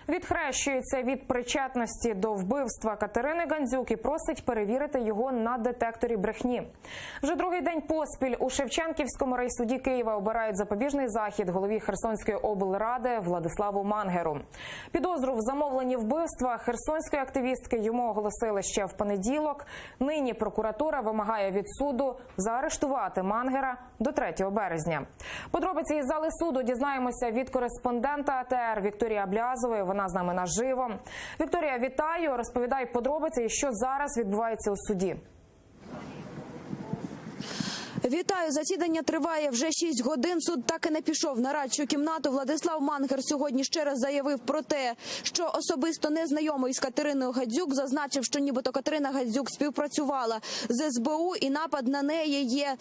Відхрещується від причетності до вбивства Катерини Гандзюк і просить перевірити його на детекторі брехні. Вже другий день поспіль у Шевченківському райсуді Києва обирають запобіжний захід голові Херсонської облради Владиславу Мангеру. Підозру в замовленні вбивства херсонської активістки йому оголосили ще в понеділок. Нині прокуратура вимагає від суду заарештувати Мангера до 3 березня. Подробиці із зали суду дізнаємося від кореспондента АТР Вікторії Аблязової. Вона з нами наживо. Вікторія, вітаю. Розповідай подробиці, що зараз відбувається у суді. Вітаю. Засідання триває вже 6 годин. Суд так і не пішов на радчу кімнату. Владислав Мангер сьогодні ще раз заявив про те, що особисто не знайомий з Катериною Гандзюк, зазначив, що нібито Катерина Гандзюк співпрацювала з СБУ і напад на неї є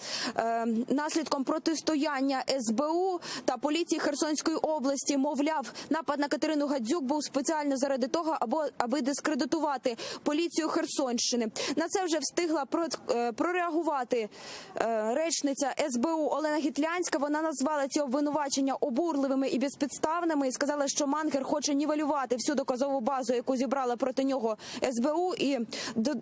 наслідком протистояння СБУ та поліції Херсонської області. Мовляв, напад на Катерину Гандзюк був спеціально заради того, аби дискредитувати поліцію Херсонщини. На це вже встигла прореагувати речниця СБУ Олена Гітлянська. Вона назвала ці обвинувачення обурливими і безпідставними і сказала, що Мангер хоче нівелювати всю доказову базу, яку зібрала проти нього СБУ, і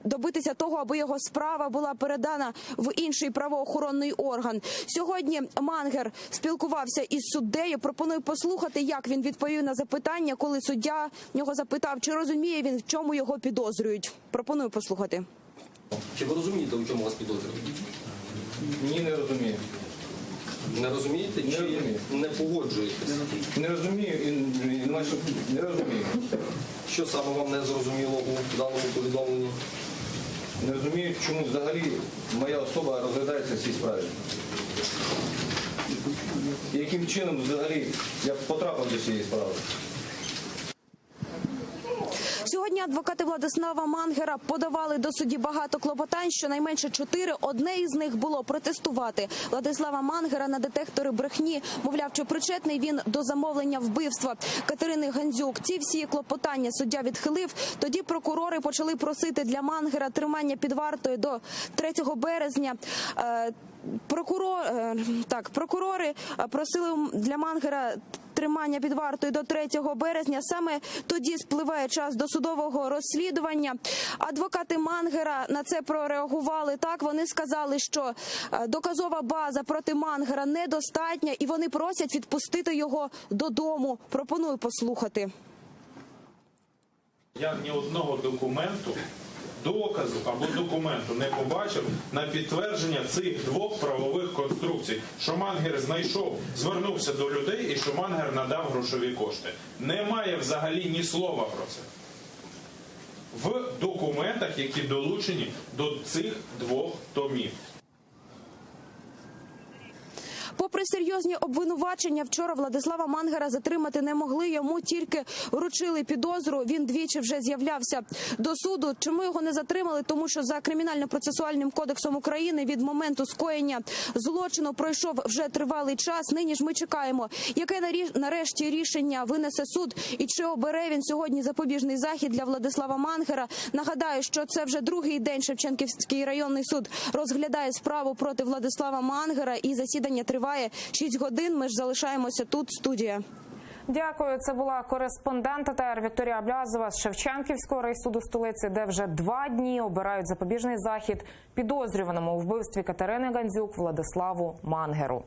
добитися того, аби його справа була передана в інший правоохоронний орган. Сьогодні Мангер спілкувався із суддею. Пропоную послухати, як він відповів на запитання, коли суддя нього запитав, чи розуміє він, в чому його підозрюють. Пропоную послухати. Чи ви розумієте, у чому вас підозрюють? Ні, не розумію. Не розумієте? Не чи розумію. не погоджуєтесь? Не розумію і не розумію. Що саме вам не зрозуміло у даному повідомленні? Не розумію, чому взагалі моя особа розглядається в цій справі. І яким чином взагалі я потрапив до цієї справи. Сьогодні адвокати Владислава Мангера подавали до судді багато клопотань, щонайменше 4. Одне із них було протестувати Владислава Мангера на детектори брехні. Мовляв, чи причетний він до замовлення вбивства Катерини Гандзюк. Ці всі клопотання суддя відхилив. Тоді прокурори почали просити для Мангера тримання під вартою до 3 березня. Прокурори просили для Мангера тримання під вартою до 3 березня. Саме тоді спливає час досудового розслідування. Адвокати Мангера на це прореагували так. Вони сказали, що доказова база проти Мангера недостатня і вони просять відпустити його додому. Пропоную послухати. Я ні одного документу, доказу або документу не побачив на підтвердження цих двох правових конструкцій, що Мангер знайшов, звернувся до людей і що Мангер надав грошові кошти. Немає взагалі ні слова про це в документах, які долучені до цих двох томів. Попри серйозні обвинувачення, вчора Владислава Мангера затримати не могли. Йому тільки вручили підозру. Він двічі вже з'являвся до суду. Чому його не затримали? Тому що за Кримінально-процесуальним кодексом України від моменту скоєння злочину пройшов вже тривалий час. Нині ж ми чекаємо, яке нарешті рішення винесе суд і чи обере він сьогодні запобіжний захід для Владислава Мангера. Нагадаю, що це вже другий день Шевченківський районний суд розглядає справу проти Владислава Мангера і засідання триває 6 годин. Ми ж залишаємося тут, студія. Дякую. Це була кореспондент АТР Вікторія Аблязова з Шевченківського райсуду столиці, де вже 2 дні обирають запобіжний захід підозрюваному у вбивстві Катерини Гандзюк Владиславу Мангеру.